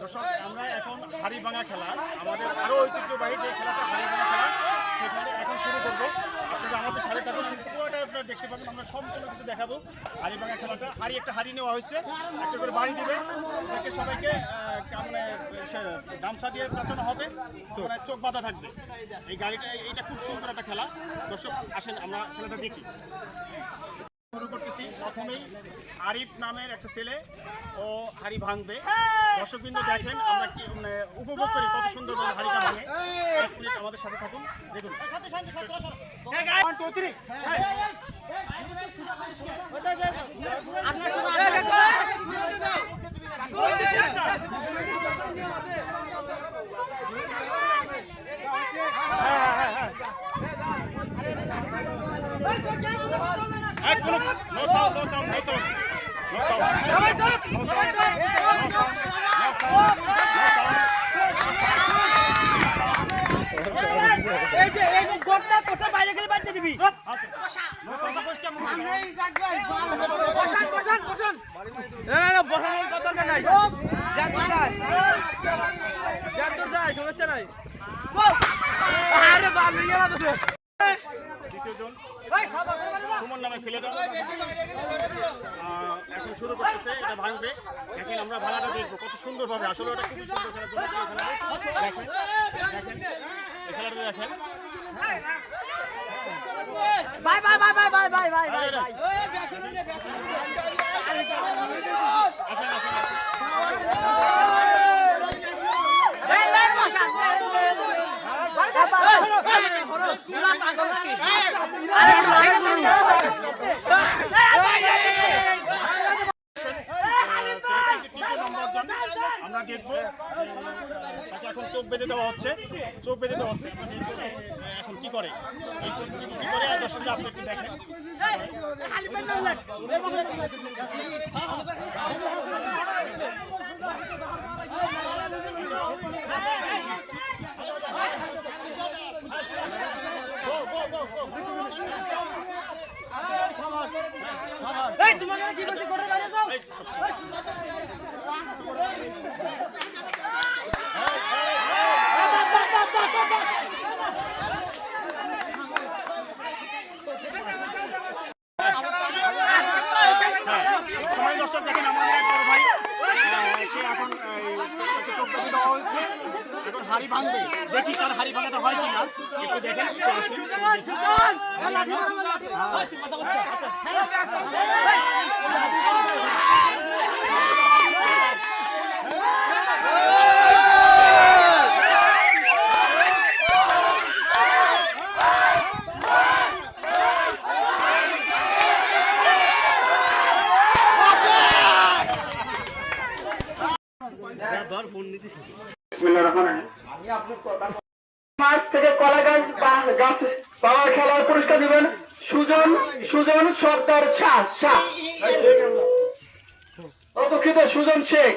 দর্শক আমরা এখন হাড়িভাঙা খেলা আমাদের আরো ঐতিহ্যবাহী যে খেলাটা হাড়িভাঙা খেলা সেখানে এখন শুরু করবো। আপনারা আমাদের সাথে থাকুন, পুরোটা আপনারা দেখতে পাবেন। আমরা সম্পূর্ণ কিছু দেখাবো। হাড়িভাঙা খেলাটা একটা হাড়ি নেওয়া হয়েছে, একটা করে বাড়ি দিবে, তাকে সবাইকে গামছা দিয়ে বাঁচানো হবে, চোখ বাঁধা থাকবে। এই গাড়িটা এইটা খুব সুন্দর একটা খেলা। দর্শক আসেন আমরা খেলাটা দেখি। শুরু করতেছি। প্রথমেই আরিফ নামের একটা ছেলে, ও হাড়ি ভাঙবে। দর্শকবৃন্দ দেখেন আমরা কি উপভোগ করি কত সুন্দর হাড়িটা ভাঙে। এক মিনিট আমাদের সাথে থাকুন, দেখুন। No sound. বাইরে গেলে বাঁচতে দিবি। সমস্যা নাই। দ্বিতীয়জন সুমন নামের ছেলেটা এখন শুরু করতেছে, এটা ভাঙবে। এখন আমরা ভাড়াটা দেখবো কত সুন্দর ভাবে। আসলে ওটা খুবই সুন্দর খেলা। দেখেন এই খেলাটা দেখেন। বাই আমরা দেখবো তাকে এখন চোখ বেঁধে দেওয়া হচ্ছে। এখন কি করে আর দর্শকরা আপনি একটু দেখেন। তোমাকে কি করছি করে বাইরে যাও। দর্শক দেখেন আমাদের এক বড় ভাই, সে এখন চোখ বেঁধে দেওয়া হয়েছে। এখন হাড়ি ভাঙবে, দেখি তার হাড়ি ভাঙাটা হয় কিনা একটু দেখেন। মাস থেকে কলা গাছ পাওয়ার খেলার পুরস্কার দিবেন সুজন সর্দার শাহ অধ্যক্ষিত সুজন শেখ।